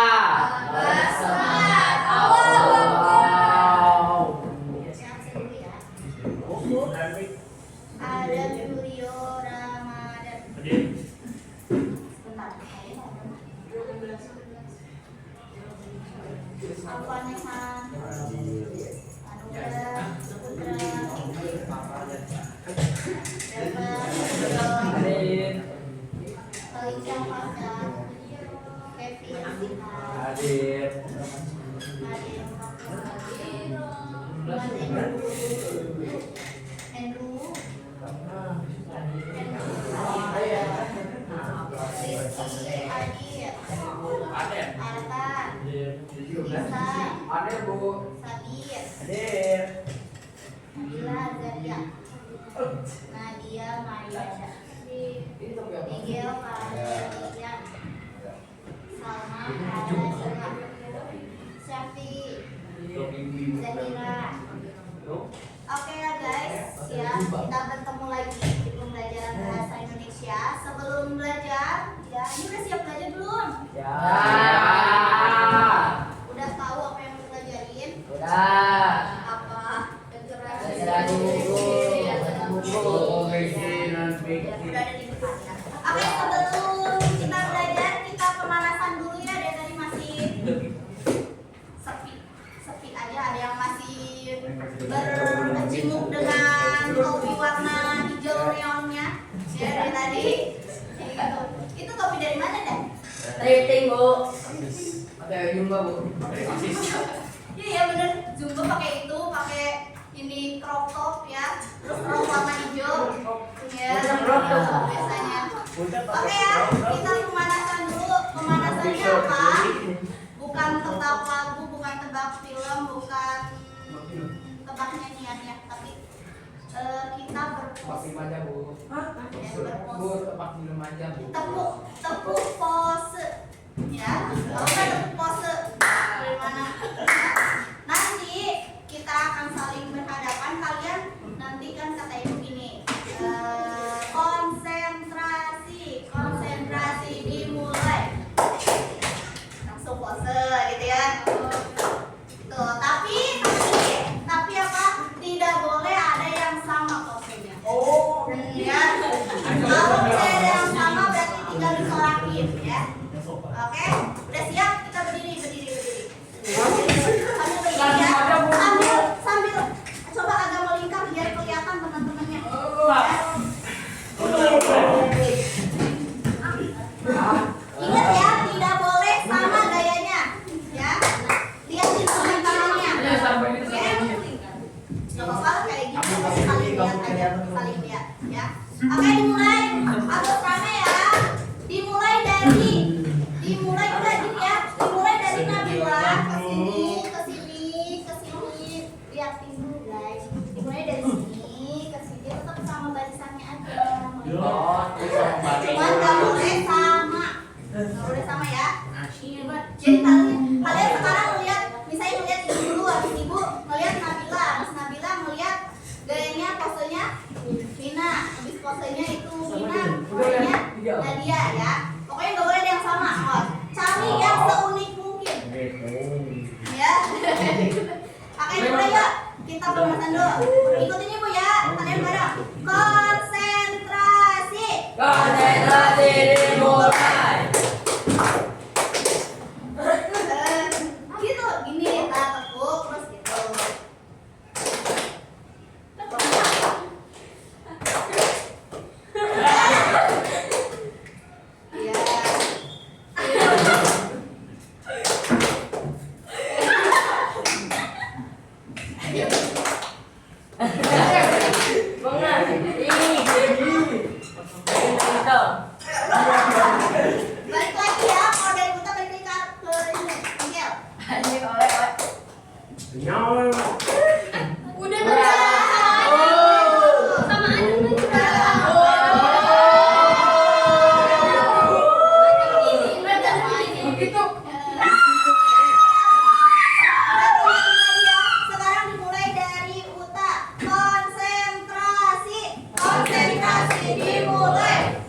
Semangat. Ada Julio Ramadan. Sebentar. Alfanehan. Anugrah. Putra. Alicia Farda. Kevin Hadir. Andrew. Ada Bu. Sabir, Hadir. Nabila Azaria, Nadia Mariada, Miguel Fahrian, Salma Al-Azhar, Syafi, Zahira. Oke ya guys, ya kita bertemu lagi di pembelajaran bahasa Indonesia. Sebelum belajar, ya ini udah siap belajar belum? Ya. Udah tahu apa yang mau pelajarin? Udah. Apa? Baca buku. Udah ada di depannya. Oke, sebelum kita belajar, kita pemanasan dulu ya. Dari tadi masih sepi aja. Ada yang masih berkecimuk dengan topi warna hijau neonnya. Ya dari tadi. Gitu. Itu topi dari mana Dan? Rating Bu. Pakai jumpa Bu. Iya ya bener. Zumba pakai itu, pakai ini crop top ya. Terus rok warna hijau. Ya. Biasanya. Oke ya, kita pemanasan dulu. Pemanasannya apa? Bukan tebak lagu, bukan tebak film, bukan tebak nyanyiannya, tapi kita berpose. aja Bu. Ya, Bu, berpose. tepak minum aja Bu. Tepuk pose. Ya, kalau nggak tepuk pose, bagaimana? Nanti kita akan saling berhadapan. Kalian nanti kan kata ibu gini, konsentrasi dimulai. Langsung pose gitu ya. Tuh, tapi apa? Tidak boleh ada yang sama posenya. Ya. Kalau tidak ada yang sama berarti tinggal disorakin ya. Oke, udah siap? Kita berdiri. Sambil berdiri ya. Sambil coba agak melingkar biar kelihatan teman-temannya. Ingat ya, tidak boleh sama gayanya. Ya. Lihatin tangannya. Oke. Gak apa-apa kayak gitu, pasti saling lihat aja, saling lihat ya. Oke, dimulai. Harus rame ya. Dimulai udah gini ya. Dimulai dari Nabila ke sini. Lihatin dulu guys. Dimulai dari sini ke sini, tetap sama barisannya aja. Cuman gak boleh sama. Gak boleh sama ya. Jadi kalian sekarang melihat, misalnya melihat ibu dulu, habis ibu melihat Nabila, habis Nabila melihat gayanya, posenya Vina, habis posenya itu Vina, posenya Nadia ya. Pokoknya gak boleh ada yang sama. Cari yang seunik mungkin. Ya. Oke, mulai yuk. Kita pemanasan dulu. Ikutin ibu ya. Kalian bareng. Konsentrasi. Konsentrasi dimulai. Gitu, gini kita tepuk terus gitu. Iya. Balik lagi ya, kalau dari kita balik lagi ke ini, Miguel. Udah sama sekarang dimulai dari Uta. Konsentrasi dimulai.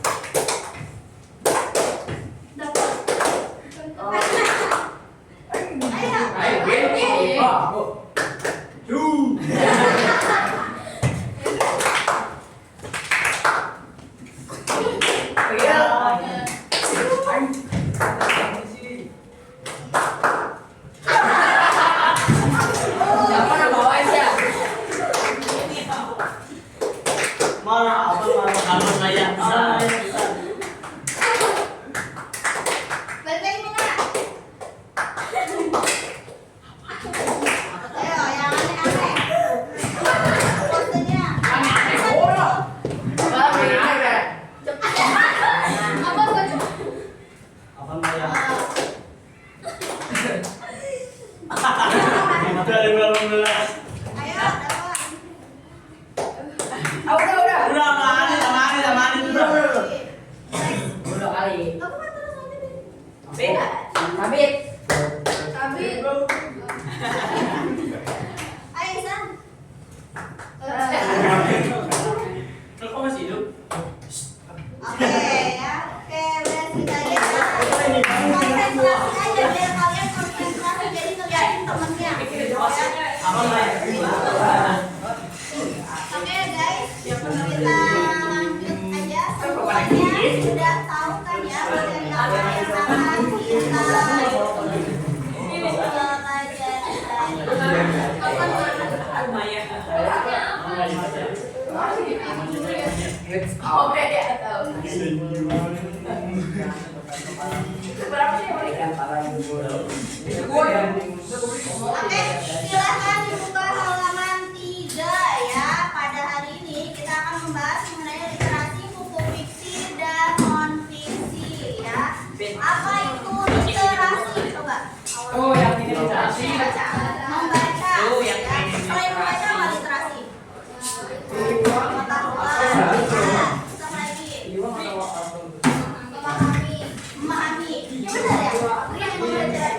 Oke, silakan dibuka halaman 3 ya. Pada hari ini kita akan membahas mengenai literasi buku fiksi dan non fiksi ya. Apa itu literasi? Coba. Oh, yang ini literasi. Membaca. Oh, yang Ya. ini Selain membaca apa literasi? Pengetahuan. Sama lagi. Memahami. Ya benar ya. Read membaca.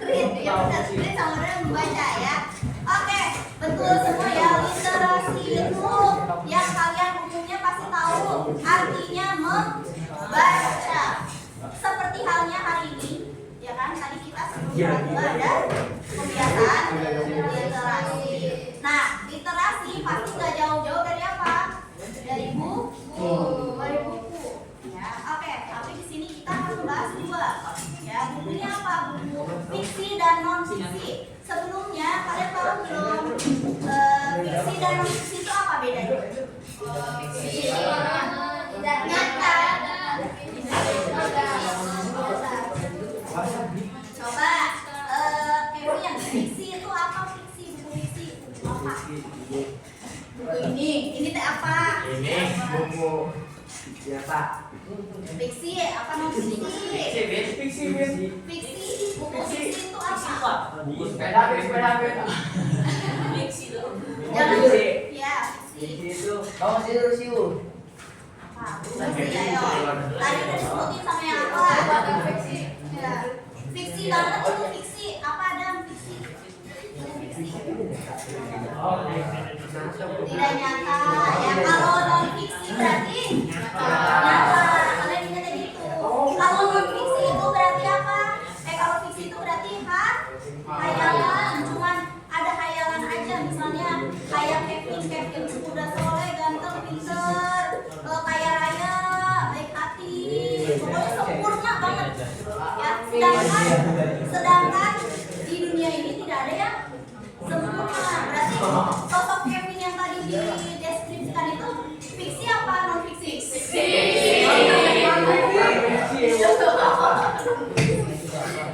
Read ya benar. Read sama dengan membaca ya. Oke, betul semua ya. Literasi itu yang kalian umumnya pasti tahu artinya membaca. Seperti halnya hari ini, ya kan? Tadi kita sebelum ada kebiasaan literasi. Nah, literasi pasti nggak jauh-jauh dari apa? Dari buku, dari buku. Ya, oke. Tapi di sini kita akan membahas 2. Ya, bukunya apa? Buku fiksi dan non fiksi. Sebelumnya kalian tahu belum? Fiksi dan non fiksi itu apa bedanya? Fiksi tidak nyata. Coba, Kevin, fiksi itu apa? Fiksi, buku fiksi apa? Buku ini teh apa? Ini buku biasa. Fiksi apa non fiksi? Fiksi. Fiksi, buku fiksi itu apa? Buku sepeda. Jangan, Fiksi. ya fiksi. Fiksi itu Kamu masih terus yuk. Apa? Fiksi, ayo. Tadi udah disebutin sama yang apa? Fiksi. Ya. Fiksi banget itu fiksi. Apa ada fiksi? Oh, Tidak nyata. Ya kalau non fiksi berarti nyata. Kalian ingat kayak gitu. Kalau non fiksi itu berarti apa? Kalau fiksi itu berarti hayalan. Cuman ada hayalan aja. Misalnya kayak Kevin udah soleh, ganteng, pinter, kaya raya, baik hati. Pokoknya sempurna banget. Ya, sedangkan di dunia ini tidak ada yang sempurna. Berarti sosok Kevin yang tadi dideskripsikan itu fiksi apa non fiksi?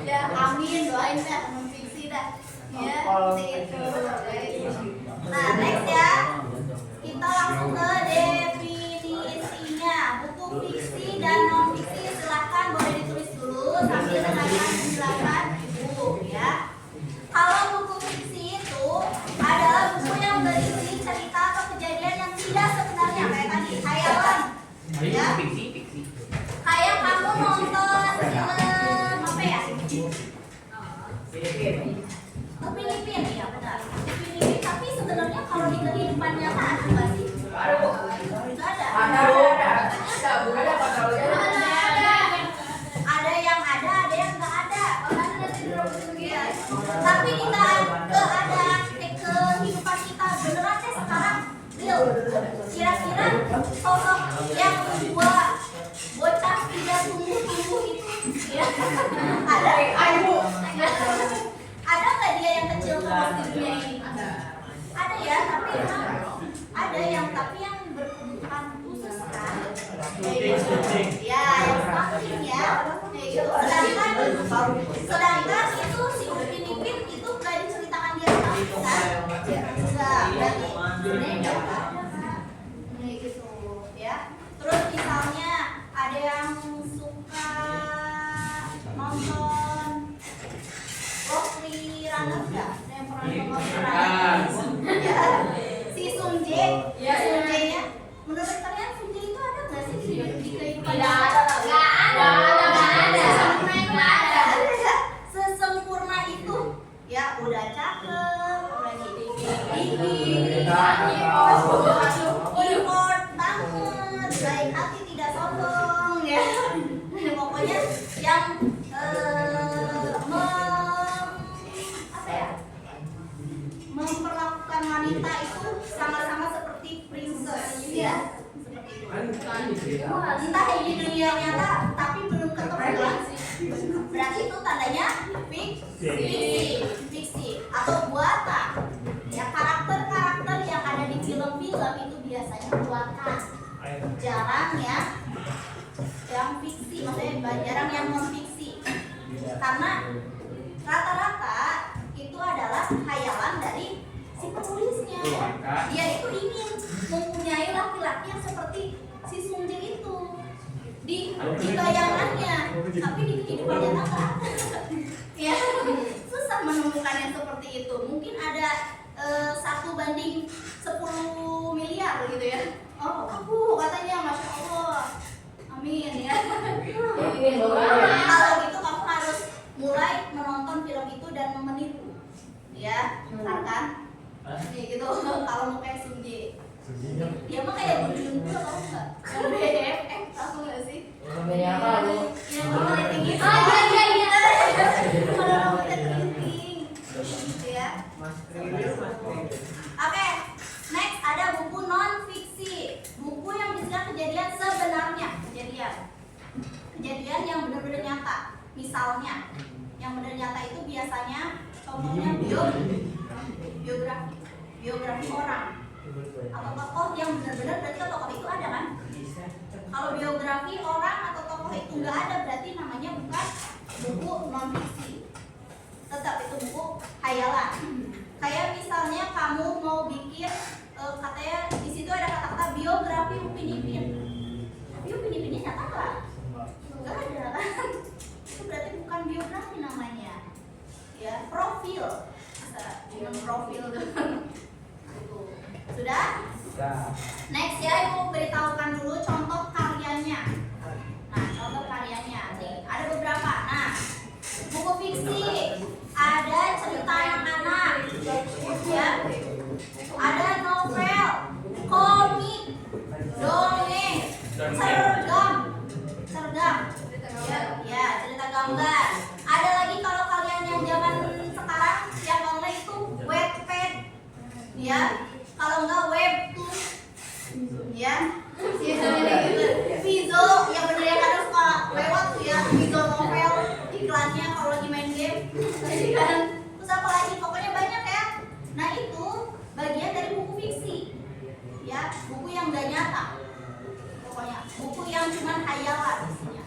Ya, amin, doain dah non fiksi dah. Ya, seperti itu. Nah, next ya. Kita langsung ke definisinya. Buku fiksi dan non fiksi silahkan boleh ditulis dulu sambil dengarkan penjelasan ibu ya. Kalau buku fiksi itu adalah buku yang berisi cerita atau kejadian yang tidak sebenarnya kayak tadi hayalan. Ya. Kayak kamu nonton film apa ya? Filipin ya benar. Filipin tapi sebenarnya kalau di kehidupan nyata ada nggak sih? Nggak ada. Ada yang ada yang nggak ada. Iya. Tapi kita keadaan kehidupan kita beneran deh sekarang real. Kira-kira sosok yang dua bocah tidak tumbuh itu ya ada? Ada nggak dia yang kecil terus di dunia ini? Ada ya, tapi emang ada yang berkebutuhan khusus kan? Ya, yang stunting ya, kayak gitu. Sedangkan itu si Upin Ipin itu nggak diceritakan dia stunting kan? Enggak, berarti beda kan? Kayak gitu ya. Terus misalnya ada yang suka nonton Leslie Runner nggak? Ada yang pernah nonton Runner? Ya, si Sung Jae, nya menurut kalian Sung Jae itu ada nggak sih di kehidupan? Nggak ada. Sesempurna itu, ya udah cakep, udah gini, import banget, baik hati tidak sombong ya. Pokoknya yang memperlakukan wanita itu sama-sama seperti princess ya, seperti itu. Entah di dunia nyata tapi belum ketemu, berarti itu tandanya fiksi atau buatan ya. Karakter-karakter yang ada di film-film itu biasanya buatan, jarang ya yang fiksi, maksudnya jarang yang non fiksi Karena rata-rata itu adalah khayalan dari si penulisnya. Dia itu ingin mempunyai laki-laki yang seperti si Sung Jae itu di bayangannya, tapi di kehidupan nyata nggak ada. Ya, susah menemukan yang seperti itu. Mungkin ada 1:10 miliar gitu ya. Oh, aku katanya, masya Allah, amin ya. Kalau gitu kamu harus mulai menonton film itu dan meniru, ya, kan? Nih gitu. Kalau mau kayak Sung Jae, dia mah kayak Bujun tuh, tau nggak? Yang BFF, tahu nggak sih? Namanya apa lu? Yang mau rating itu. Iya. Kalau mau rating, ya. Oke, next ada buku non fiksi, buku yang berisikan kejadian sebenarnya, kejadian yang benar-benar nyata. Misalnya, yang benar nyata itu biasanya contohnya biografi orang atau tokoh yang benar-benar, berarti tokoh itu ada kan? Kalau biografi orang atau tokoh itu nggak ada, berarti namanya bukan buku non fiksi, tetap itu buku khayalan. Kayak misalnya kamu mau bikin katanya di situ ada kata-kata biografi Upin Ipin, tapi Upin Ipinnya nyata nggak? Nggak ada kan? Itu berarti bukan biografi namanya, ya, profil, profil gitu. Sudah? Next ya, ibu beritahukan dulu contoh karyanya. Nah, contoh karyanya nih ada beberapa. Nah, buku fiksi ada cerita anak-anak, ya, ada novel, komik, dongeng, cergam, ya, cerita gambar. Ada lagi kalau kalian yang zaman sekarang yang online itu Wattpad, ya, kalau enggak webtoon, ya, Vizo, yang bener yang kadang suka lewat tuh ya, Vizo novel iklannya kalau lagi main game, kan? Terus apa lagi? Pokoknya banyak ya. Nah itu bagian dari buku fiksi, ya, buku yang gak nyata, pokoknya buku yang cuman khayalan isinya.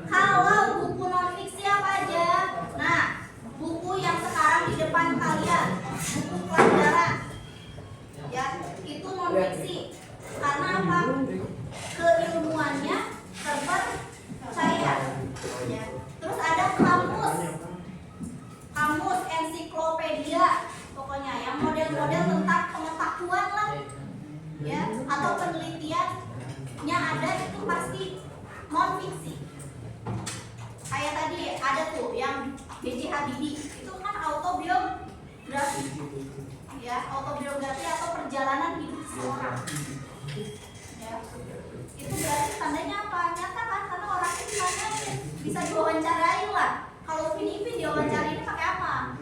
Kalau buku non fiksi apa aja? Nah, buku yang sekarang di depan kalian, buku pelajaran, ya, itu non fiksi. Karena apa? Keilmuannya terpercaya, ya. Terus ada kamus, ensiklopedia, pokoknya yang model-model tentang pengetahuan lah, ya, atau penelitiannya ada, itu pasti non fiksi. Kayak tadi ada tuh yang B.J. Habibie, itu kan autobiografi, ya, autobiografi atau perjalanan hidup seseorang, ya. Itu berarti tandanya apa? Nyata kan? Karena orangnya bisa diwawancarain lah. Kalau Upin Ipin diwawancarainnya pakai apa?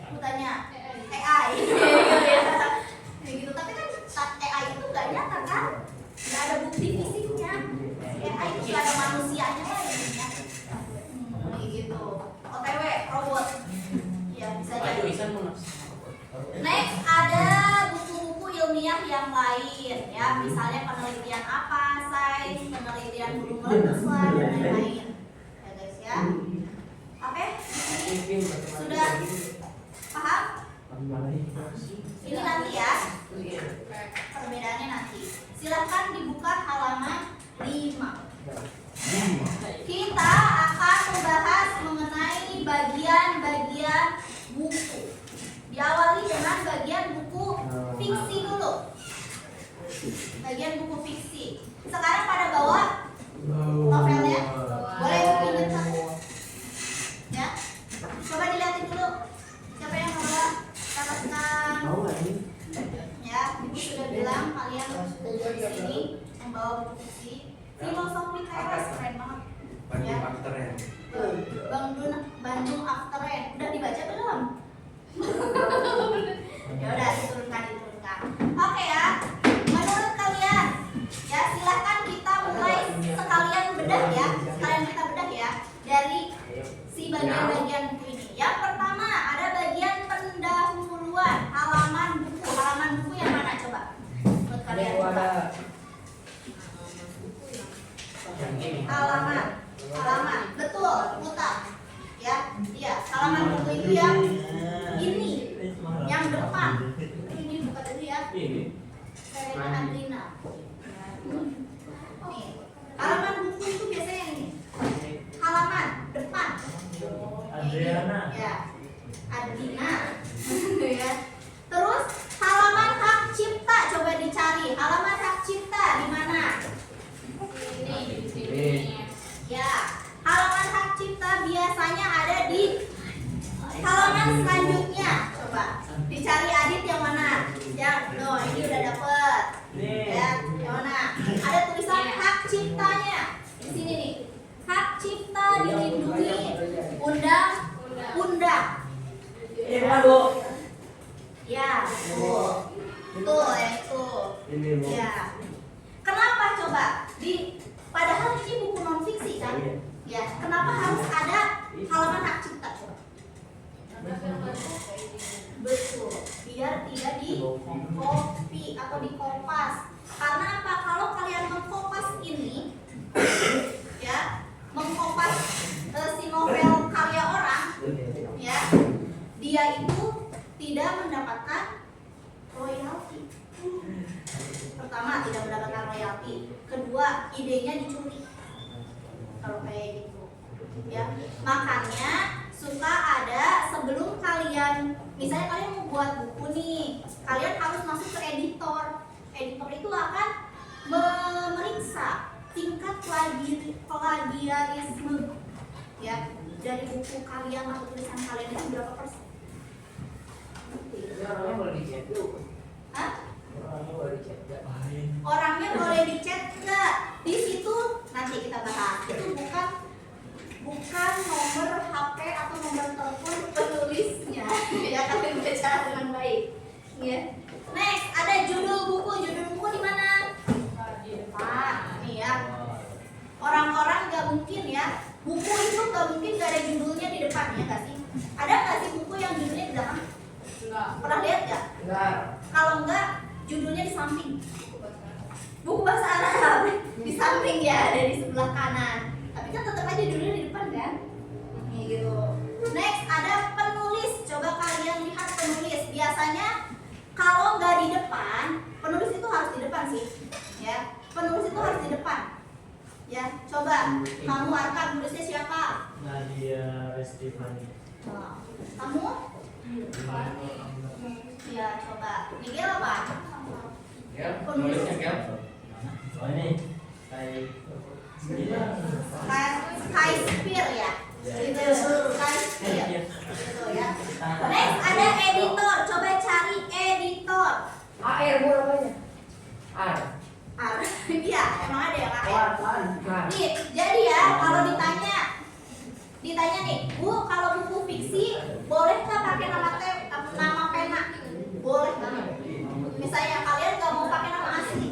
Aku tanya AI, gitu. Tapi kan AI itu nggak nyata kan? Nggak ada bukti fisiknya. AI itu nggak ada manusianya lagi, ya. Gitu. OTW robot, ya, bisa jadi. Next ada buku-buku ilmiah yang lain, ya, misalnya penelitian apa, sains, penelitian gunung meletus lah, dan lain-lain, ya guys ya. Oke, ini sudah paham? Ini nanti ya, perbedaannya nanti. Silahkan dibuka halaman 5. Kita akan membahas mengenai bagian-bagian buku. Diawali dengan bagian buku fiksi dulu. Bagian buku fiksi. Sekarang pada bawa novelnya. Boleh pinjam satu? Ya. Coba dilihatin dulu. Siapa yang bawa? Katakan. Ya, ibu sudah bilang kalian di sini membawa buku fiksi. Filosofi teras, keren banget. Ya. Bandung After Rain. Udah dibaca belum? Ya udah, diturunkan. Oke ya. Menurut kalian, ya, silahkan kita mulai sekalian bedah ya. Dari si bagian-bagian buku ini. Yang pertama ada bagian pendahuluan, halaman buku. Halaman buku yang mana coba? Menurut kalian coba. Halaman. Betul, putar. ya. Iya, halaman buku itu yang ini, yang depan. Ini bukan itu ya. Ini. Serena Andrina. Nih, halaman buku itu biasanya yang ini. Halaman depan. Adriana. Ya, Adrina. Ya. Terus halaman hak cipta, coba dicari. Halaman hak cipta di mana? Ini di sini. Ini. Ya, halaman hak cipta biasanya ada di halaman selanjutnya. Coba dicari Adit yang mana? Yang, no, ini udah dapet. Ya, yang mana? Ada tulisan hak ciptanya di sini nih. Hak cipta dilindungi undang-undang. Ini Bu. Ya, tuh. Tuh, ya itu. Ini Bu. Ya. Kenapa coba? Padahal ini buku non fiksi kan? Ya, kenapa harus ada halaman hak cipta? Coba. Betul. Biar tidak di copy atau di kopas. Karena apa? Kalau kalian mengkopas ini, ya, mengkopas si novel karya orang, ya, dia itu tidak mendapatkan royalti. Pertama, tidak mendapatkan royalti. Kedua, idenya dicuri. Kalau kayak gitu, ya. Makanya suka ada sebelum kalian, misalnya kalian mau buat buku nih, kalian harus masuk ke editor. Editor itu akan memeriksa tingkat plagiarisme, ya, dari buku kalian atau tulisan kalian itu berapa persen. Orangnya boleh dicek dulu. Hah? Orangnya boleh dicek nggak? Orangnya boleh dicek nggak? Di situ nanti kita bahas. Itu bukan nomor HP atau nomor telepon penulisnya. Ya, kalian baca dengan baik. Ya. Next, ada judul buku. Judul buku di mana? Nih ya. Orang-orang nggak mungkin ya. Buku itu nggak mungkin nggak ada judulnya di depan, ya nggak sih? Ada nggak sih buku yang judulnya di belakang? Enggak. Pernah lihat nggak? Enggak. Kalau enggak, judulnya di samping. Buku bahasa Arab di samping ya, ada di sebelah kanan. Tapi kan tetap aja judulnya di depan kan? Nih gitu. Next ada penulis. Coba kalian lihat penulis. Biasanya kalau nggak di depan, penulis itu harus di depan sih. Ya, penulis itu harus di depan. Ya, coba kamu Arka, penulisnya siapa? Nadia Restifani. Nah, kamu? Ya, coba. Miguel apa? Ya, nulisnya Gel. Oh ini kayak Sky Spear ya. Itu Sky Spear. Gitu ya. Next ada editor. Coba cari editor. AR Bu namanya. AR. Iya, emang ada yang AR. lain. Nih, jadi ya kalau ditanya nih, Bu, kalau buku fiksi boleh nggak pakai nama pena? Boleh banget. Misalnya kalian nggak mau pakai nama asli,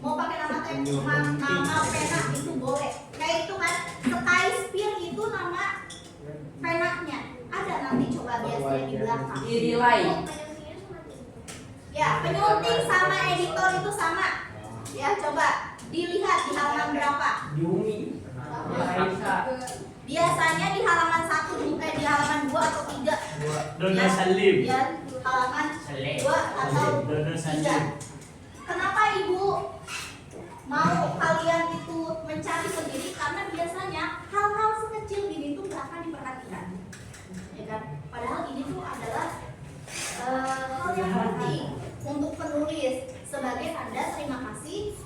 mau pakai nama pena itu boleh. Kayak itu kan, Sky Spear itu nama penanya. Ada nanti coba biasanya di belakang. Irilai. Ya, penyunting sama editor itu sama. Ya, coba dilihat di halaman berapa. Yumi. Raisa. Biasanya di halaman 1, bukan di halaman 2 atau 3. Dona Salim. Ya, halaman 2 atau Dona 3. Salim. Kenapa Ibu mau kalian itu mencari sendiri? Karena biasanya hal-hal sekecil gini tuh gak akan diperhatikan, ya kan? Padahal ini tuh adalah hal yang penting untuk penulis sebagai tanda terima kasih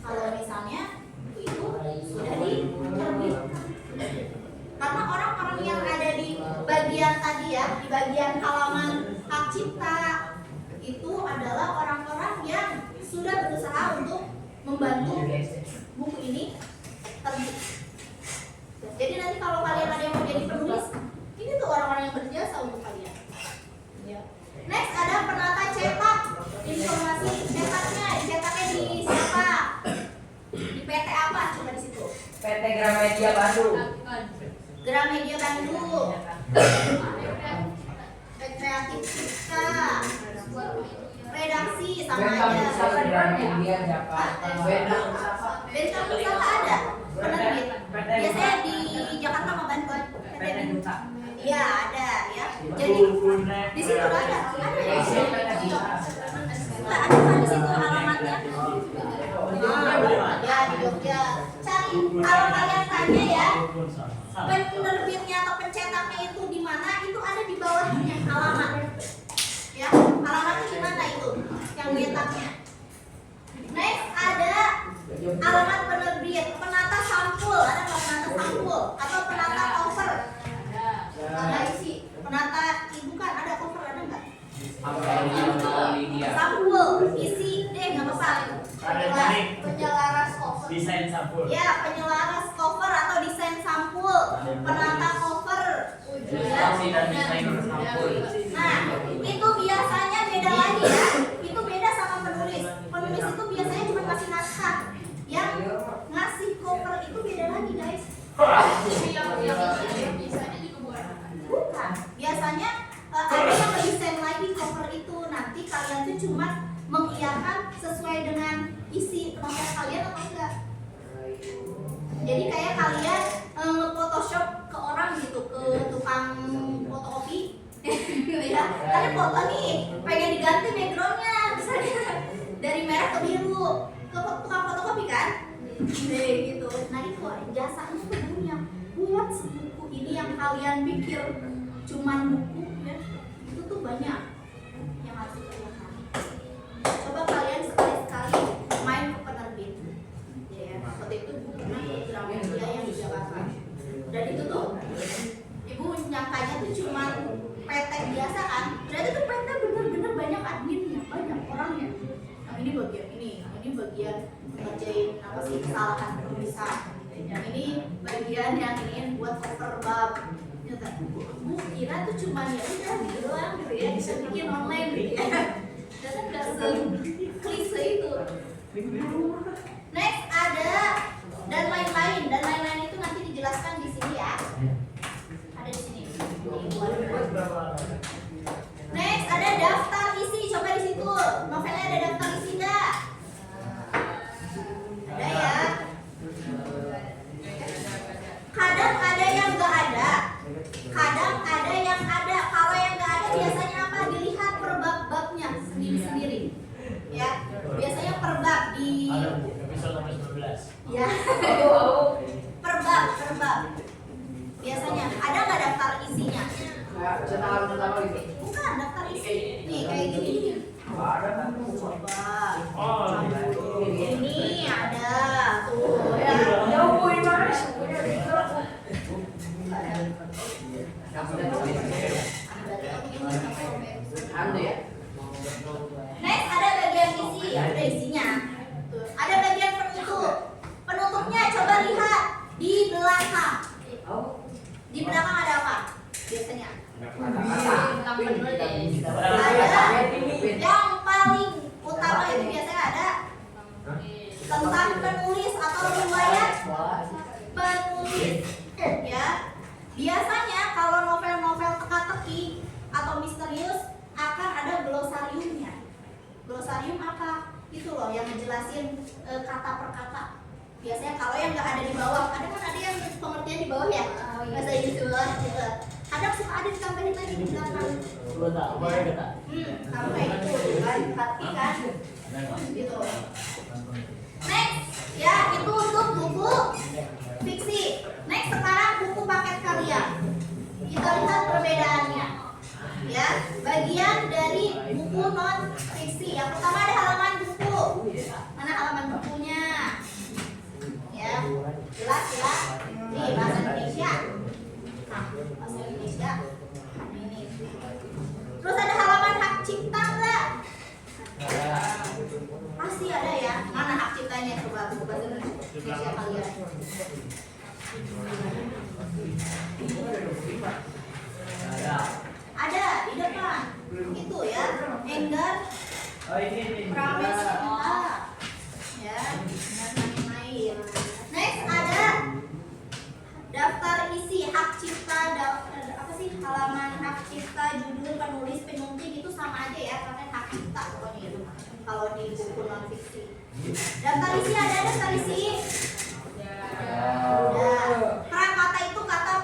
kalau misalnya buku itu sudah diterbitkan. Karena orang-orang yang ada di bagian tadi ya, di bagian halaman hak cipta itu adalah orang-orang yang sudah berusaha untuk membantu buku ini terbit. Jadi nanti kalau kalian ada yang mau jadi penulis, ini tuh orang-orang yang berjasa untuk kalian. Ya. Next ada penata cetak. Informasi cetaknya di siapa? Di PT apa? Coba di situ. PT Gramedia Bandung. Gramedia Bandung. Kreatifika. Redaksi sama Bentang aja. Pusaka Gramedia Jakarta. Bentang Pusaka. Bentang Pusaka ada penerbit. Biasanya di Jakarta sama Bandung. PT penerbit. Iya ada ya. Jadi di situ ada ya. Nah, ada kan di situ alamatnya. Ya di Jogja. Cari kalau kalian tanya ya, penerbitnya atau pencetaknya itu di mana, itu ada di bawahnya alamat. Ya, alamatnya di mana itu? Yang letaknya. Next ada alamat penerbit, penata sampul, ada nggak penata sampul atau penata cover? Ada isi, penata bukan ada cover ada nggak? Sampul, isi deh nggak apa-apa. Penyelaras cover. Desain sampul. Ya, penyelaras cover atau desain sampul, penata cover. dan desain sampul. Nah, itu biasanya beda lagi ya. Itu beda sama penulis. Penulis itu biasanya cuma kasih naskah. Yang ngasih cover itu beda lagi, guys. Bukan. Biasanya ada yang mendesain lagi cover itu. Nanti kalian tuh cuma mengiyakan sesuai dengan isi novel kalian atau enggak. Jadi kayak kalian nge-photoshop ke orang gitu, ke tukang fotokopi. Ya, kan foto nih, pengen diganti backgroundnya, misalnya dari merah ke biru, ke tukang fotokopi kan? Gitu. Nah itu jasanya tuh banyak. Buat sebuku ini yang kalian pikir cuman buku ya, itu tuh banyak yang harus dikerjakan. Coba kalian sekali-sekali main ke penerbit. Ya, waktu itu Bu pernah ke Gramedia yang di Jakarta. Dan itu tuh Ibu nyangkanya tuh cuman PT biasa kan, ternyata tuh PT bener-bener banyak adminnya, banyak orangnya. Yang ini bagian ini, yang ini bagian ngerjain apa sih kesalahan penulisan, yang ini bagian yang ini buat cover bab. Ternyata Bu kira tuh cuman ya udah gitu doang gitu ya, bisa bikin online gitu ya. Ternyata nggak se-klise itu. Next ada dan lain-lain itu nanti dijelaskan di sini ya. Ada di sini. Next ada daftar isi, coba di situ. Novelnya ada daftar isi enggak? Ada ya. Kadang ada yang enggak ada. Kadang ada yang ada. Kalau yang enggak ada biasanya apa? Dilihat per bab-babnya sendiri-sendiri. Ya. Biasanya per bab di Episode nomor 19. ya. Per bab. Biasanya ada nggak daftar isinya? Bukan daftar isi. Nih kayak gini. Coba. Ini ada tuh ya. Next ada bagian isi, ada isinya. Tuh, ada bagian penutup. Penutupnya coba lihat di belakang. Di belakang ada apa? Biasanya. Ada yang paling utama itu biasanya ada tentang penulis atau riwayat penulis. Ya. Biasanya kalau novel-novel teka-teki atau misterius akan ada glosariumnya. Glosarium apa? Itu loh yang ngejelasin kata per kata. Biasanya kalau yang nggak ada di bawah, ada kan ada yang pengertian di bawah ya, bahasa Inggris di bawah gitu. Kadang suka ada ditambahin lagi di belakang. Sampai itu kan, hati kan, gitu. Next, ya itu untuk buku fiksi. Next sekarang buku paket karya. Kita lihat perbedaannya. Ya, bagian dari buku non fiksi. Yang pertama ada halaman buku. Mana halaman bukunya? Ya, jelas. Nih bahasa Indonesia. Nah, bahasa Indonesia. Ini. Terus ada halaman hak cipta enggak? Pasti ada ya. Mana hak ciptanya coba buku bahasa Indonesia kalian. Ada di depan. Itu ya. Enggar. Prameswara. Ya, dan lain-lain. Next ada daftar isi hak cipta, apa sih halaman hak cipta, judul, penulis, penyunting itu sama aja ya, karena hak cipta pokoknya itu. Kalau di buku non fiksi. Daftar isi ada daftar isi. Udah. Prakata itu kata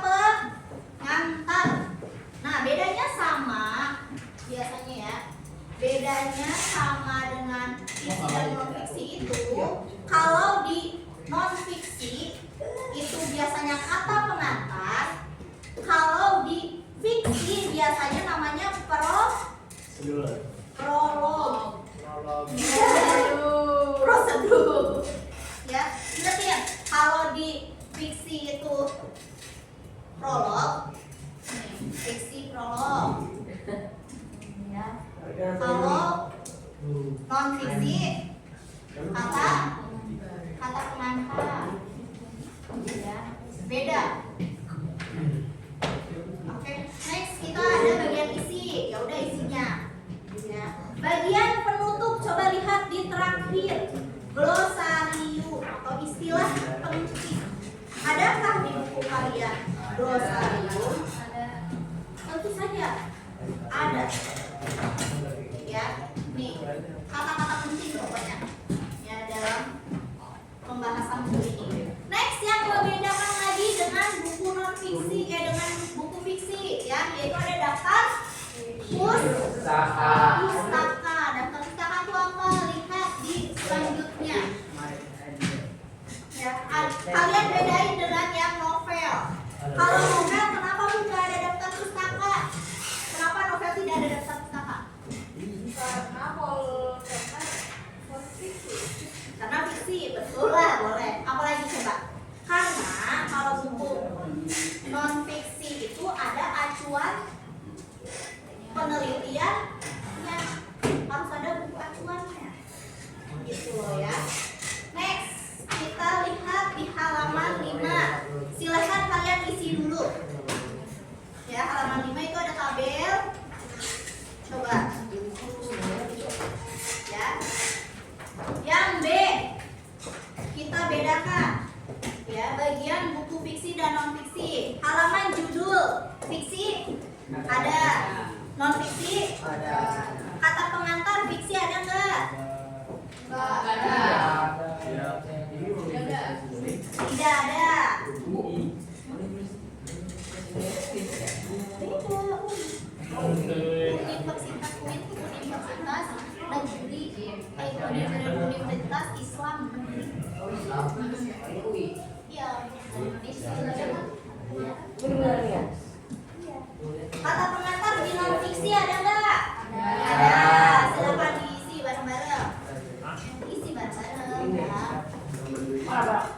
Fiksi biasanya namanya Sedulur. prolog. Prolog. Prosedur. Ya, ingat ya, kalau di fiksi itu prolog, fiksi prolog. Ya. Kalau non fiksi kata pengantar. Ya, beda. Oke, next kita ada bagian isi. Ya udah isinya. Ya. Bagian penutup coba lihat di terakhir. Glosarium atau istilah penting. Adakah di buku kalian glosarium? Tentu saja ada. Ya, nih kata-kata penting pokoknya. Ya dalam pembahasan buku ini. Next yang membedakan lagi dengan buku non fiksi dengan buku fiksi ya, yaitu ada daftar pustaka. Daftar pustaka itu apa? Lihat di selanjutnya. Ya, kalian bedain dengan yang novel. Kalau novel kenapa bukan ada daftar pustaka? Kenapa novel tidak ada daftar pustaka? Karena fiksi, betul lah, boleh. Apalagi coba? Karena kalau buku non fiksi itu ada acuan penelitian, ya harus ada buku acuannya, gitu loh ya. Next, kita lihat di halaman 5. Silahkan kalian isi dulu. Ya, halaman 5 itu ada tabel. Coba. Ya. Yang B kita bedakan ya bagian buku fiksi dan non fiksi. Halaman judul fiksi ada, non fiksi Ada. kata pengantar fiksi ada enggak? Tidak ada. Universitas Islam. Iya, Indonesia. Kata pengantar di non fiksi ada nggak? Ada. Silakan diisi bareng-bareng. Isi bareng-bareng. Ya.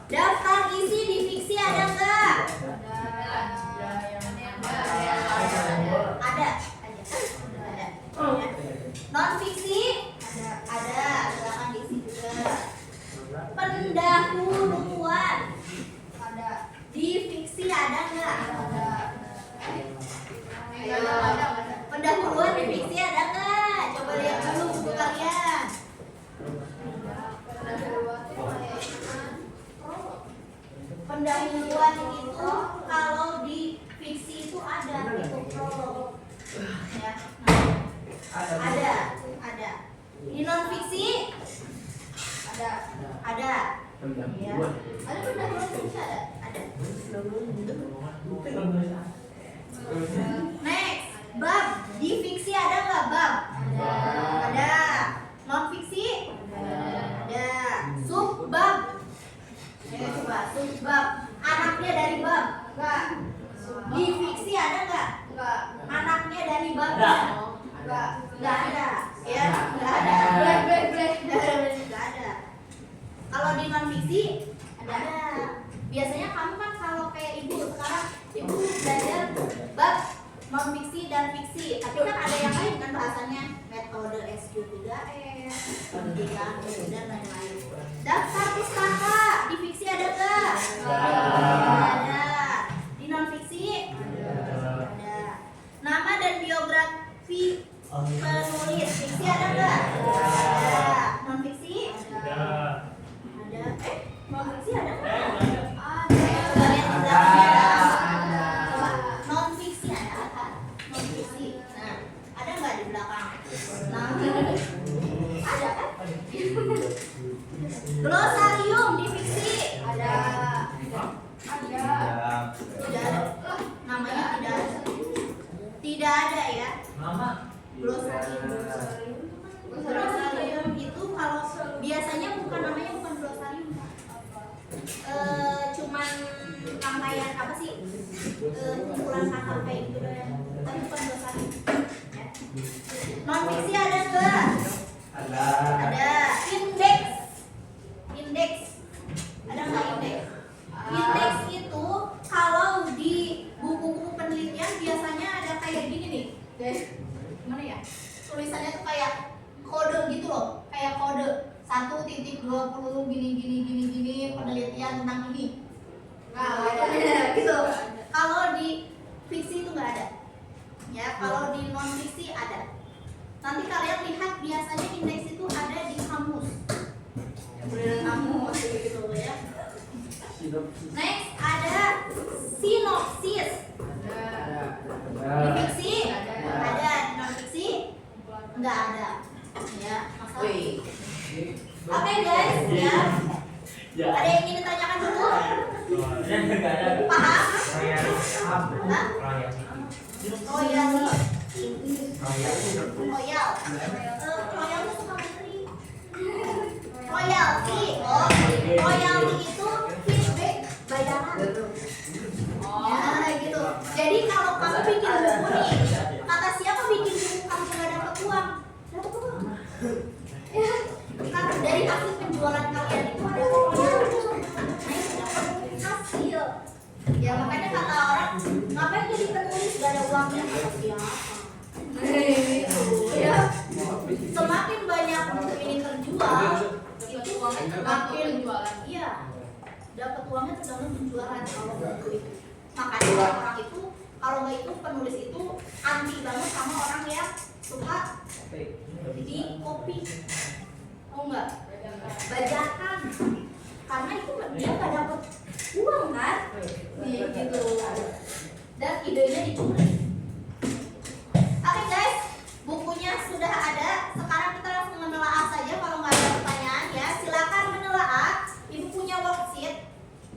Daftar isi di fiksi ada nggak? Ada. Non fiksi ada. Silakan diisi juga. Pendahuluan ada. Di fiksi ada nggak? Pendahuluan di fiksi ada nggak? Coba lihat dulu buku kalian. Pendahuluan itu kalau di fiksi itu ada itu prolog. Ya. Ada. Di non fiksi ada. Ya. Ada pendahuluan fiksi ada. Next, bab di fiksi ada nggak bab? Ada. Non fiksi? Ada. Sub bab? Coba sub bab. Anaknya dari bab? Enggak. Di fiksi ada nggak? Enggak. Anaknya dari bab? Enggak. Enggak ada. Ya, enggak ada. Enggak ada. Kalau di non fiksi ada. Biasanya kamu kan kalau kayak ibu sekarang ibu belajar bab non fiksi dan fiksi, tapi kan ada yang lain kan bahasanya metode SQ3R, pendidikan dan lain-lain. Daftar pustaka di fiksi ada nggak? Ada. Di non fiksi ada. Nama dan biografi penulis fiksi ada nggak? Ada. Non fiksi ada. Non fiksi ada nggak? Non fiksi ada kan? Non fiksi. Nah, ada nggak di belakang? Nah, ada kan? Glosarium di fiksi ada. Tidak ada. Namanya tidak ada. Tidak ada ya. Glosarium itu kalau biasanya namanya bukan glosarium. Cuman rangkaian apa sih? Kumpulan kata kayak gitu doang. penelitian tentang ini. Nggak ada gitu. Kalau di fiksi itu nggak ada. Ya, kalau di non fiksi ada. Nanti kalian lihat biasanya indeks itu ada di kamus. Beneran kamus gitu ya. Next ada sinopsis. Di fiksi ada, di non fiksi nggak ada. Ya, masalah. Oke guys, ya. Ya. Ada yang ingin ditanyakan dulu? Ini enggak ada. Paham? Hah? Royal. Royal. Royal itu sama menteri. Royalty. Oh, royalty itu feedback bayaran. Ya, gitu. Jadi kalau kamu bikin buku nih, kata siapa bikin buku kamu nggak dapat uang? Dapat uang. Ya, karena dari hasil penjualan kalian itu ada royalty. Nah, itu dapat hasil. Ya makanya kata orang, ngapain jadi penulis gak ada uangnya? Kata siapa? Gitu ya. Semakin banyak buku ini terjual, itu semakin iya dapat uangnya tergantung penjualan kalau buku itu. Makanya orang itu kalau nggak itu penulis itu anti banget sama orang yang suka di copy. Oh enggak, bajakan. Karena itu dia nggak dapat uang kan, gitu. Dan idenya dicuri. Oke guys, bukunya sudah ada. Sekarang kita langsung menelaah saja. Kalau nggak ada pertanyaan ya, silakan menelaah. Ibu punya worksheet.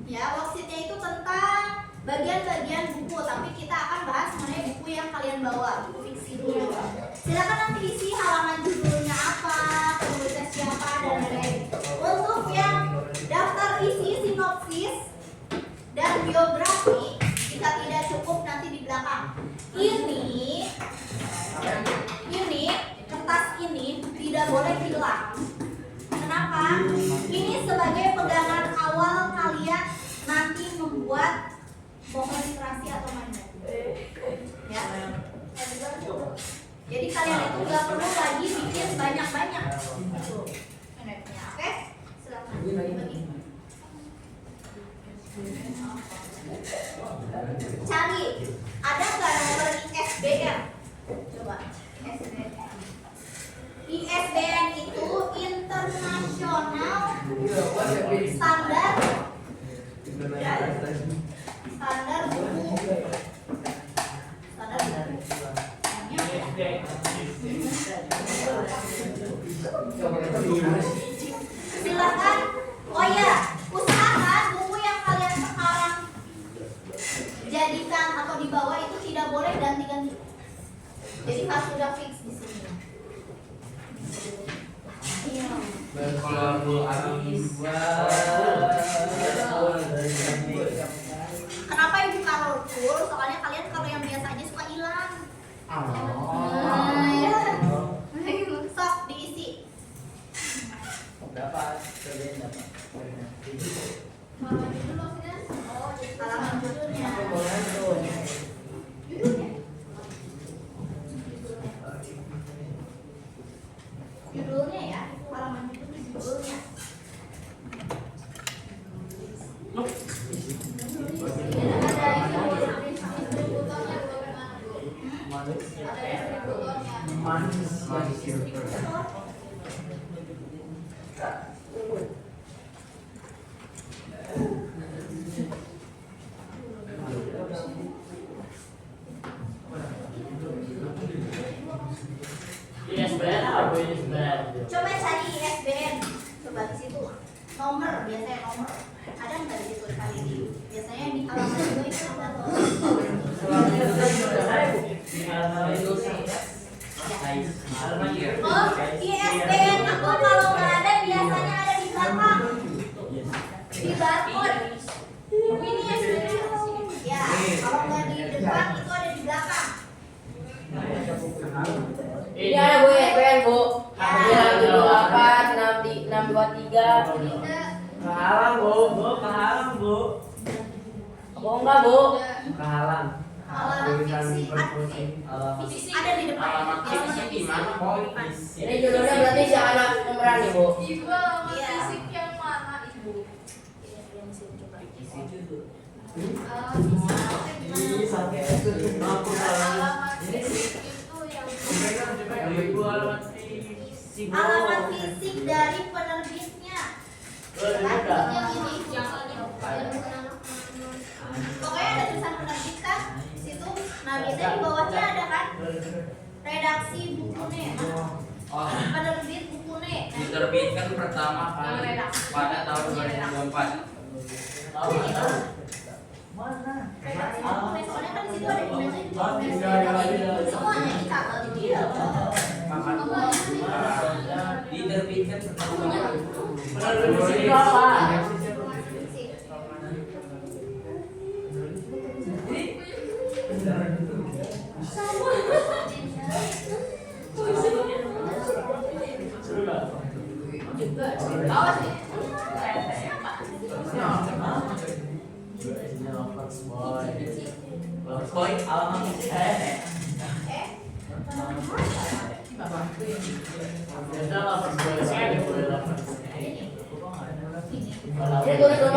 Ya, worksheetnya itu tentang bagian-bagian buku. Tapi kita akan bahas mengenai buku yang kalian bawa, buku fiksi dulu. Silakan nanti isi halaman judulnya apa, penulisnya siapa dan lain-lain. Untuk yang daftar isi sinopsis dan biografi, jika tidak cukup nanti di belakang. Ini kertas ini tidak boleh hilang. Kenapa? Ini sebagai pegangan awal kalian nanti membuat bohong literasi atau mandat. Ya. Jadi kalian itu nggak perlu lagi bikin banyak-banyak. Oke? Silakan bagi. Cari, ada nggak nomor ISBN? Coba ISBN. ISBN itu internasional standar buku. Silakan. Oh ya, usahakan buku yang kalian sekarang jadikan atau dibawa itu tidak boleh ganti-ganti. Jadi harus sudah fix di sini. Kenapa ibu taruh full? Soalnya kalian kalau yang biasa aja suka hilang. Ya. Sok diisi. Dapat, kalian dapat. Halaman judul maksudnya? Oh, jadi halaman judulnya. Judulnya ya, halaman judulnya. ISBN apa ISBN? Coba cari ISBN. Coba di situ. Nomor, biasanya nomor. Ada nggak di situ kali ini? Biasanya di halaman judul itu ada tuh. Oh, ISBN aku kalau nggak ada biasanya ada di belakang. Di barcode. Ini ISBN. Ya, kalau nggak di depan itu ada di belakang. Ini ada Bu ISBN Bu. 628 623. Kehalang bu, kehalang bu. Oh enggak Bu? Kehalang. Halaman fiksi. Fiksi ada di depan. Fiksi di mana? Ini judulnya berarti si anak pemeran nih Bu. Ibu, fisik yang mana Ibu? Alamat fisik dari penerbitnya. Pokoknya ada tulisan penerbit kan di situ. Nah biasanya di bawahnya ada kan redaksi buku nih. Penerbit buku nih. Diterbitkan pertama kali pada tahun 2024. Redaksi buku nih. Soalnya kan di situ ada emailnya. Semuanya dicatat di dia. Diterbitkan pertama kali. Penerbit itu apa? Seru nggak? Awas nih. Boy, alamat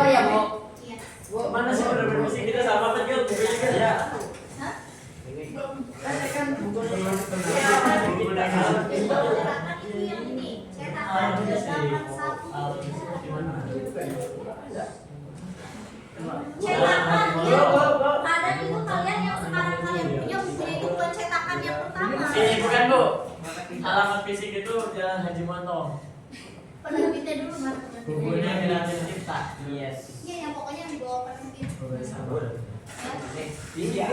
ya, Bu. Iya. Mana sih bener-bener sih kita sama kan Gil? Bukunya kan ya. Hah? Kan buku Cetakan itu yang ini. Cetakan 81. Cetakan kadang itu kalian yang sekarang kalian punya bukunya itu bukan cetakan yang pertama. Ini bukan Bu. Alamat fisik itu Jalan Haji Montong. Penerbitnya dulu mas. Bukunya Piramid Cipta. Yes. Iya yang pokoknya yang di bawah penerbit. Iya.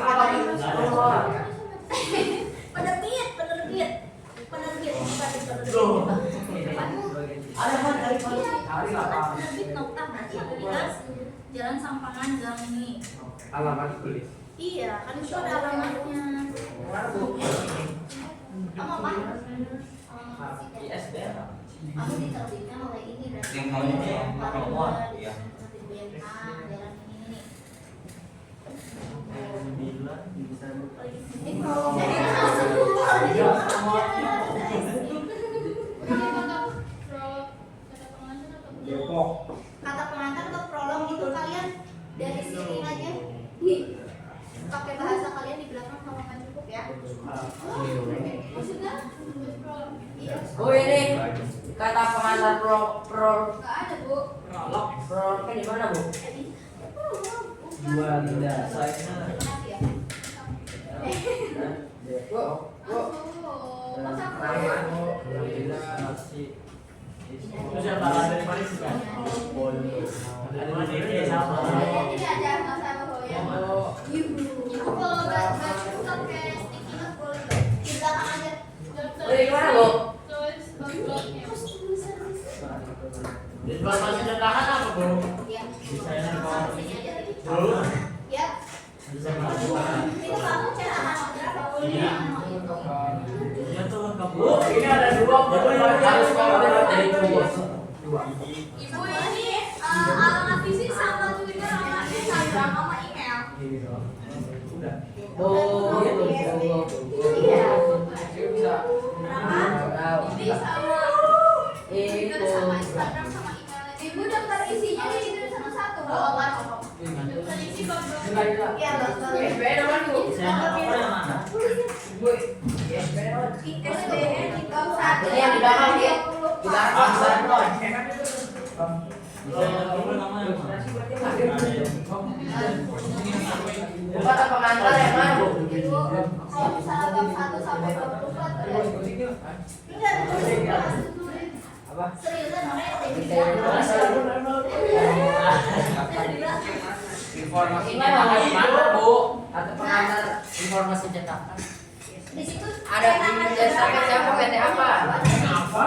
Penerbit bukan penerbit. Loh. Ada kan dari penerbit Nokta berarti aku bilang Jalan Sampangan Gang ini. Alamat tulis. Iya, kan itu ada alamatnya. Kamu apa? ISBN. Kamu diterbitkan oleh ini berarti. Yang mau ini ya, nomor, iya. Jalan ini. Depok. Kata pengantar atau prolog itu kalian dari sini aja. Nih, pakai bahasa kalian di belakang halaman cukup ya. Maksudnya? Iya. Oh ini kata pengantar Nggak ada bu. pro kan di mana, Bu? Dua tidak saya. Masih ya. Bu, Bu. Masa Nama Terus yang kalah dari Paris kan? Ada mana ini sama. Kalian tidak ada masalah loh ya. Oh, Itu kalau baca pakai sticky note boleh di belakang aja. di mana, Bu? Informasi cetakan apa Bu? Ya. Bisa yang Sama sini aja tadi. Bu. Ya. Bisa melakukan. Itu kamu cetakan berapa? Iya. Iya tuh lengkap Bu. Ini ada dua buku Harus kalau dari dua. Ibu ini alamat fisik sama Twitter sama Instagram sama email. Oh, itu. Iya. Bisa. Berapa? Ini sama Twitter Itu. sama Instagram sama email. Ibu daftar isinya di Twitter sama satu. Oh, daftar isi bang. Iya, daftar. SBN apa, Bu? Saya apa yang mana? Bu, SBN apa? SBN di bawah satu. Ini yang di belakang, ya? Di belakang. Bisa yang apa namanya? Bukan apa pengantar yang mana, Bu? Ibu, kalau misalnya bab 1 sampai bab 4 enggak Apa? seriusan makanya ada di Informasi cetakan di mana, Bu? Atau pengantar informasi cetakan. di situ Ada di cetakan siapa? PT apa? Apa?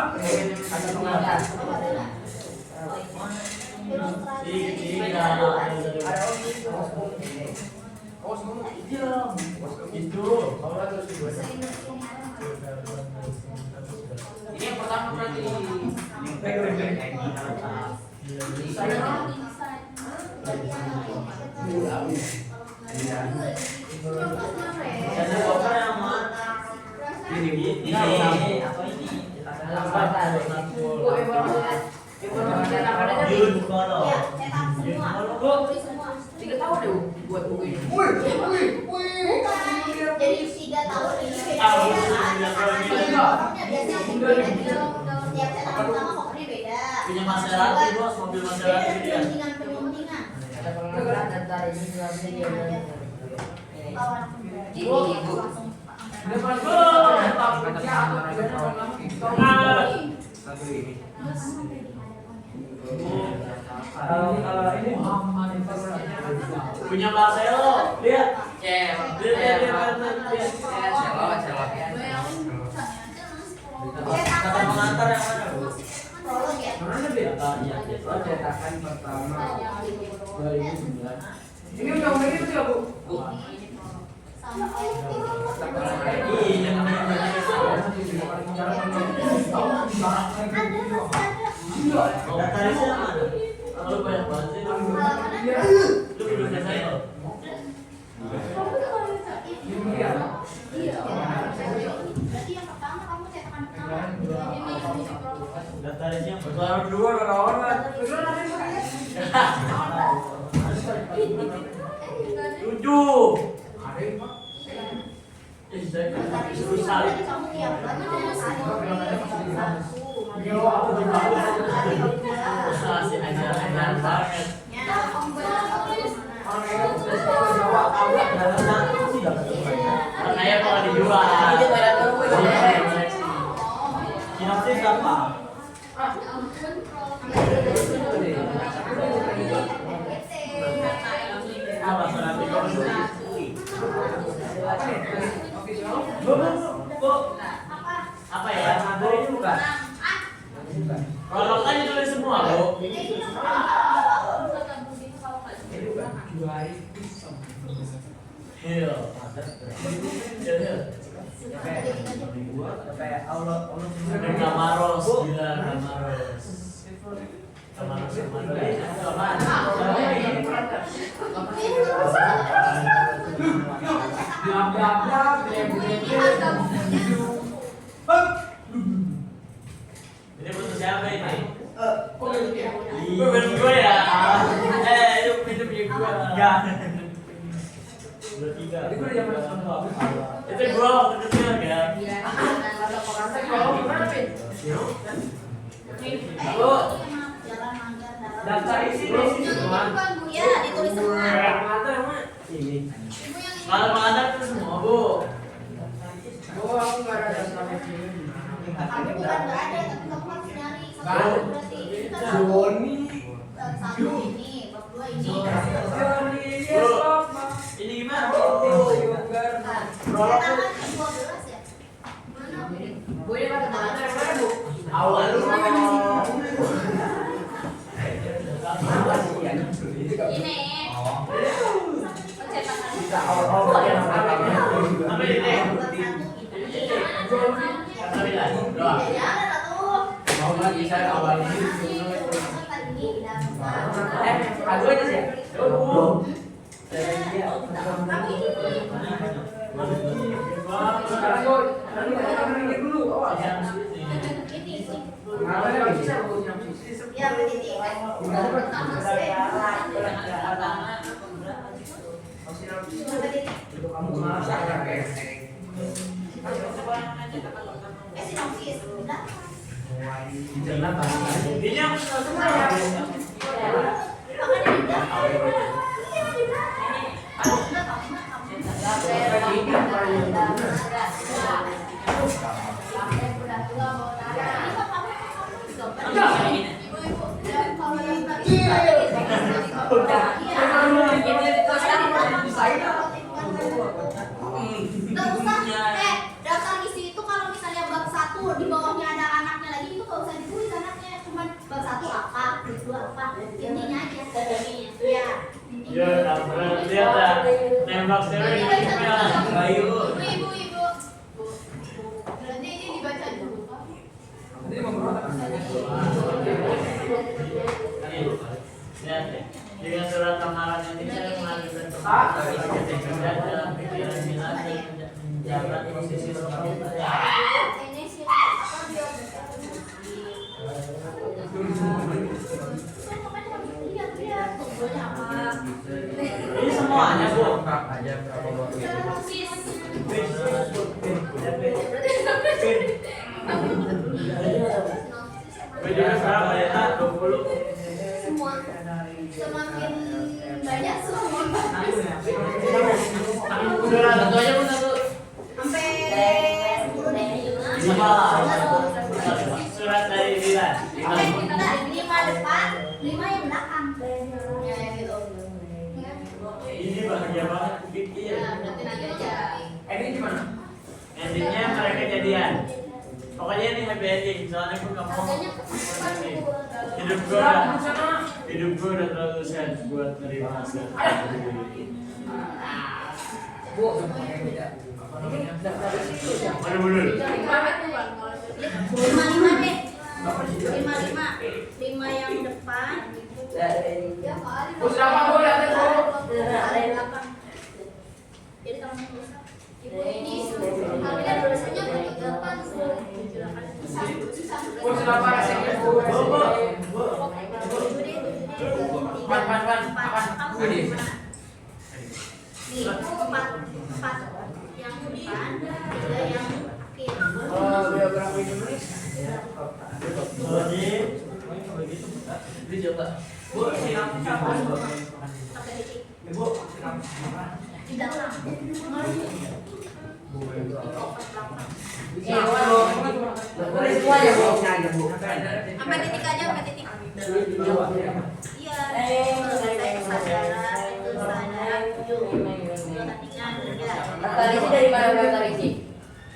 Atau pengantar. Ada Oh, semua iya. Itu. Kalau terus dibuat. Ini yang pertama berarti. Ada apa yang mana? Ini apa ini? Lambatan. Bu, informasi cetakannya Yun, bukan ya cetak semua tulis semua 3 tahun deh buat buku ini. Bukan. Jadi 3 tahun ini beda. Biasanya tiap cetak sama kopernya beda. Punya Maserati bos, mobil Maserati dia. Penyuntingan. Ntar ini nggak bisa dia. Satu ini. Kalau ini punya Marcelo, lihat. Lihat. Kata pengantar yang mana? Prolog ya. Mana dia? Iya. Cetakan pertama 2009. Ini undang-undang itu ya bu? Iya, namanya. Data ini mana? Lu banyak banget sih. Lu hidupnya saya. Data ini yang baru dua lawan kan. 7. Susah. Susah sih ajar banget. Makanya kalau dijual. Sinopsis apa? Apa nanti kau Bu. Apa ya? Dari ini bukan? Kalau kan ditulis semua, Bu. Hill. Kayak Allah Gamaros, gila Gamaros. Ini butuh siapa ini? Gue bener gue ya. Itu punya gue. Enggak. Bertiga. Itu gue waktu kecil kan. Bu. Daftar isi semua. Ya, ditulis semua. Ini. Kalau mengantar itu semua, Bu. Aku nggak ada daftar ini. Kamu bukan nggak ada, tapi kamu harus nyari. Nggak ada. Berarti ini kan Joni. satu ini, bab 2 ini. Bu. Ini gimana, Bu? Cetakan 12 ya? Bu ini pada mana yang mana bu? Awal lu. Ini. Cetakan. awal yang Apa ini? Bab 1 ini. Kata bilang, doa. Ya, ada tuh. mau lagi saya awal ini Aku aja sih. Bu. Sekarang gue nanti dulu. Awas. Kenapa nggak bisa bu sinopsis? Ya, begini. Pertama sih. Itu kamu masak ya kayak. Sinopsis. Udah. Ini yang semua ya. Makanya udah. Daftar isi itu kalau misalnya bab 1 di bawahnya ada anaknya lagi itu nggak usah ditulis anaknya, cuman bab 1 apa, bab 2 apa, intinya aja. Ya. Ya, lihat dah. Nembak cewek di email. Bayu. Ibu. Berarti ini dibaca dulu, Pak. Ini mau berontak. Lihat deh. Dengan surat lamaran ini saya mengajukan permintaan kerja dalam pikiran minat dan menjabat posisi Ini sih apa dia lihat tuh apa. semuanya, Bu. Aja berapa waktu itu? Beda berapa ya? 20. Semua semakin banyak semakin Surat satu aja Bu, satu. sampai 10 deh. Surat dari Dilan. Oke, kita 5 depan, 5 yang belakang. Ya, gitu. Ini bahagia banget pikir. Ya, berarti nanti aja. Ini gimana? Endingnya mereka jadian. Pokoknya ini happy ending. Soalnya gue gak mau Harganya hidup gue udah terlalu sad buat nerima hasil. Bu, Mana dulu? 5 deh. 5 yang depan. Bu siapa Bu? Lihatin Bu. Ada yang belakang. Jadi kalau mau rusak, ibu ini harganya tulisannya bertigapan. Bu siapa rasanya Bu? Nih, 4 yang depan, 3 yang akhir. Oh, biografi Indonesia. Ini coba. Sampai titik. Di dalam. Iya, Bu. Boleh semua ya, Bu. Sampai titik aja, sampai titik. Iya. Selesai kesadaran, itu sadar, 7. Latihan 3. Daftar isi dari mana daftar isi?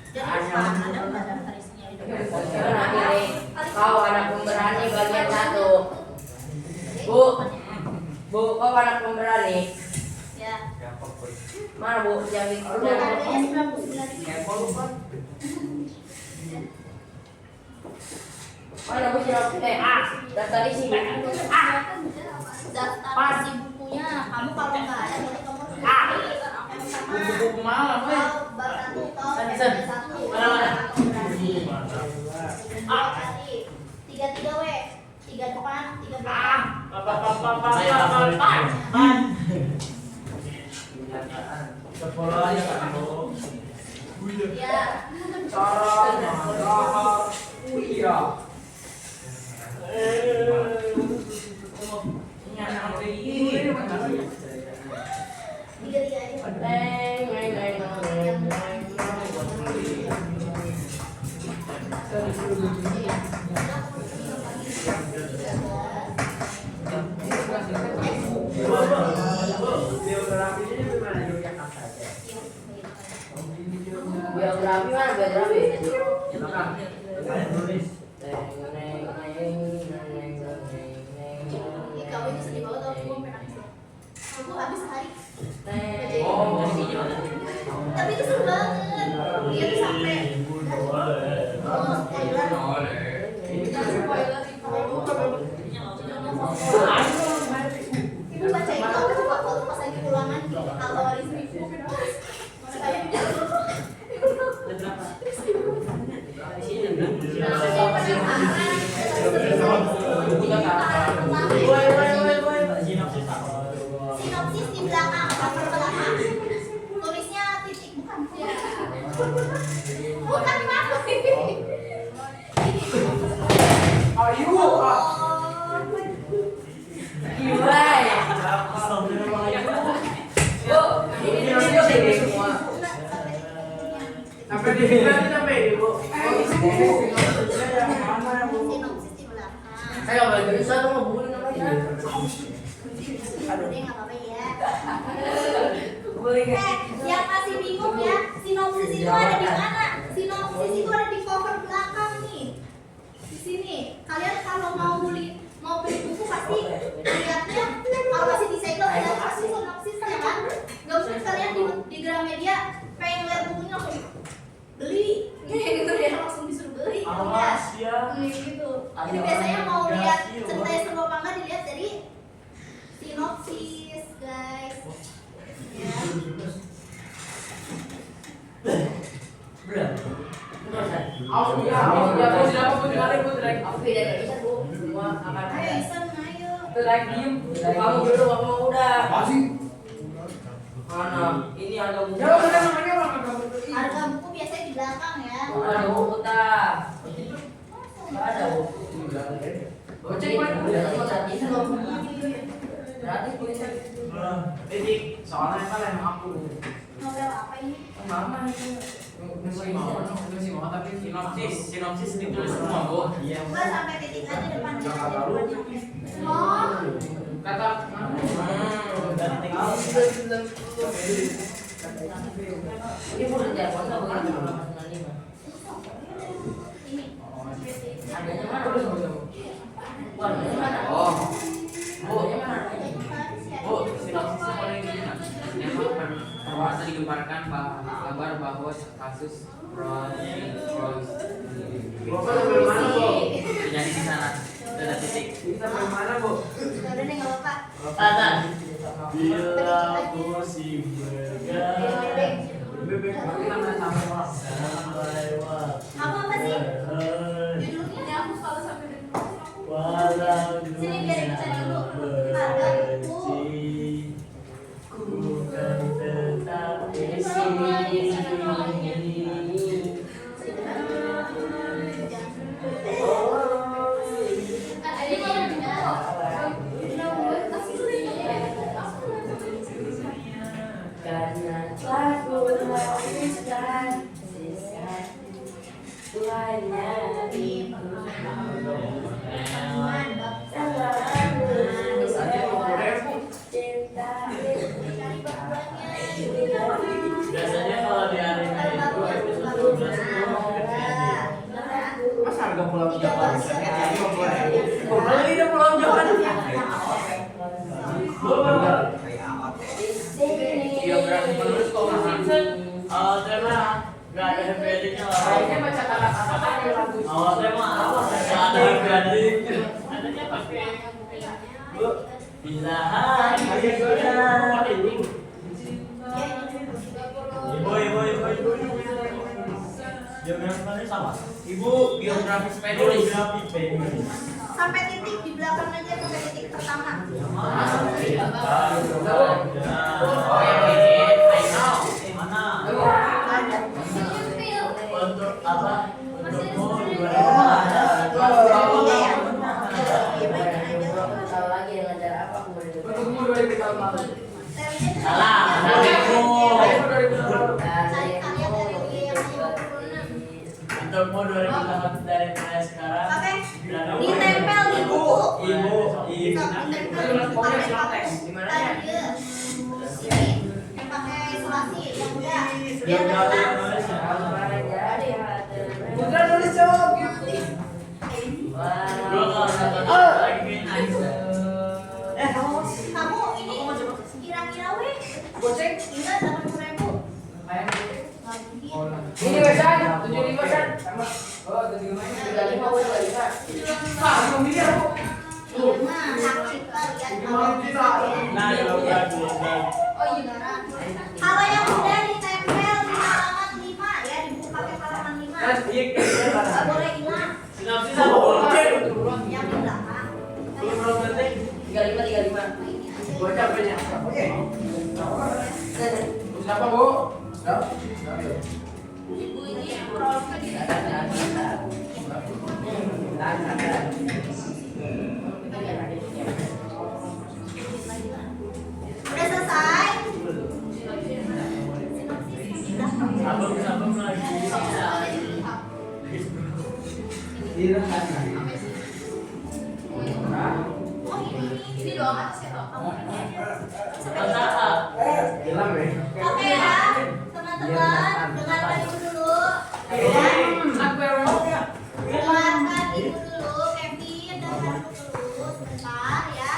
Jadi depan ada udah daftar isinya di depan. Nanti nih, kau anak pemberani bagian 1. Bu, Bu, kau anak pemberani. Ya. Mana Bu? Yang di Harganya 99.000. Mana Bu siapa? Daftar isi. Daftar isi bukunya. Kamu kalau nggak ada berarti kamu harus sama. Buku malam, weh. Bab 1 atau Sen. SMP 1. Mana? Tadi 3 W. 3 depan, 3 belakang. Sekolah aja kan Bu. Ya. Tiga aja. Biografi mana biografi? Kau ini sedih banget tau, gue pengen nangis. Aku habis sehari. Tapi itu seru banget. Dia tuh sampai ibu baca itu aku waktu pas lagi ulangan kalau Rizmi saya sinopsis di belakang cover belakang tulisnya titik bukan bukan apa Gila ya. Bu, ini semua. Sampai di sini sampai di Bu. sinopsis di belakang. Saya nggak boleh bisa tuh ngebukulin namanya. Aduh, deh nggak apa-apa ya. Boleh nggak? Yang masih bingung ya, sinopsis itu ada di mana? Sinopsis itu ada di cover belakang nih. Di sini. Kalian kalau mau beli buku pasti lihatnya kalau masih di segel ya pasti sinopsisnya kan. Gak mungkin kalian di Gramedia pengen lihat bukunya langsung beli. Gitu ya langsung disuruh beli. Awas ya. Gitu. Jadi biasanya mau lihat ceritanya seru apa enggak dilihat dari sinopsis, guys. Ya. Aku tidak bisa Bu. Semua akan Ayo Isan, ayo. Itu lagi diem. Kamu dulu, kamu udah. Mana? Ini harga buku. Harga buku biasanya di belakang ya. Ada buku tak? Nggak ada buku. Gocek mana? Gratis punya. Titik, soalnya kan emang aku. Novel apa ini? Mama itu. Masih mau tapi sinopsis ditulis semua, Bu. Iya. Enggak sampai titik aja depannya. Kata Ini pun telepon nggak boleh Ini. harganya mana? Warnanya mana? Oh, Harganya mana? Bu, sinopsisnya boleh gini nggak? Perwasa digemparkan kabar bahwa kasus terjadi di sana. Ada titik. Kita mana, Bu? Udah nih nggak apa-apa. Tata. Bila musim berganti. Kamu apa sih? Judulnya aku kalau sampai Walau sini biar dunia bisa dulu. Harga buku. benci, ku kan tetap di sini. Karena telah ku memutuskan sisa tuanya ibu cinta Biasanya kalau di anime itu episode 12 itu Mas harga pulau Jawa misalnya jadi 20.000. Kembali deh pulau Jawa. Biografi penulis kok masih. tema nggak ada happy endingnya lah. Kayaknya baca kata-kata yang lagu. Tema nggak ada happy ending. Adanya pakai Bu, bila hari sudah Ibu. Biografi sama. Ibu biografi penulis. Biografi penulis. Sampai titik di belakang aja sampai titik pertama. Oh yang ini, I know. Mana? Ada. Untuk apa? Untukmu Kalau lagi yang ngajar apa aku boleh dengar? Untukmu 2000 tahun lalu. salah. Untukmu. Cari karya dari dia yang 56. Untukmu 2000 tahun dari mulai sekarang. Oke. Ditempel di buku. Ibu. Ditempel di buku pakai pakus. Tadi yang pakai isolasi yang udah biar tenang. Bukan nulis jawab. Gua kalau nonton lagi kayak nangis. Kamu ini kira-kira weh Gocek. tinggal 80.000. Ini besan, 75 besan. Oh, 75 boleh lagi kan? Belum miliar, Bu. Nah, hak cipta lihat Nah, ya bagus. Oh iya. Kalau yang udah ditempel di halaman 5 ya dibuka pakai halaman 5. Nggak boleh hilang. Sinopsis apa? Yang di belakang. 10 detik. 35. Gua capeknya. Oke. Siapa, Bu? Ibu ini prolognya di udah selesai. Sabun lagi. Oh ini doang atas ya Pak. Hilang deh. Oke ya, teman-teman, dengarkan ibu dulu. Ya. Dengarkan ibu dulu, Kevin, dengarkan dulu sebentar ya.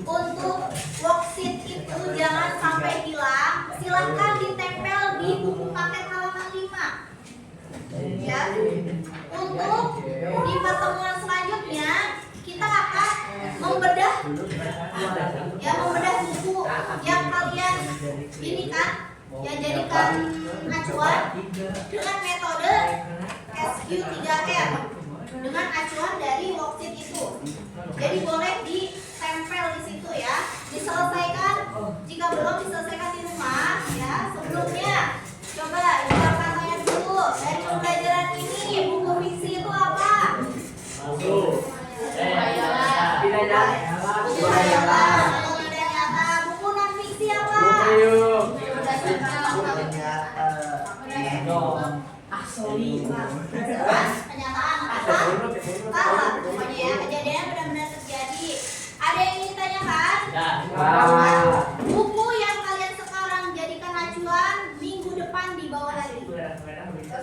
Untuk worksheet itu jangan sampai hilang. Silakan ditempel di buku paket halaman 5. Ya. Untuk di pertemuan selanjutnya kita akan membedah buku yang kalian ini kan yang jadikan acuan dengan metode SQ3R dengan acuan dari worksheet itu. Jadi boleh ditempel nempel di situ ya. Diselesaikan. Jika belum diselesaikan di rumah ya. Sebelumnya coba kita tanya dulu dari pembelajaran ini buku fiksi itu apa? Masuk. Tidak Buku hayalan atau tidak nyata. Buku non fiksi apa? Kenyataan apa? Salah pokoknya ya. Kejadian benar-benar terjadi. Ada yang ingin ditanyakan? Buku yang kalian sekarang jadikan acuan minggu depan dibawa lagi.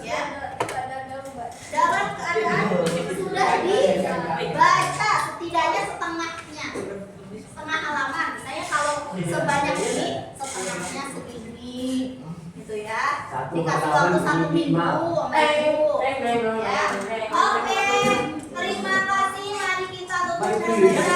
Ya. Dalam keadaan sudah dibaca setidaknya setengahnya, setengah halaman. Misalnya kalau sebanyak ini, setengahnya segini, gitu ya. Dikasih waktu 1 minggu, ya. Oke, terima kasih. Mari kita tutup.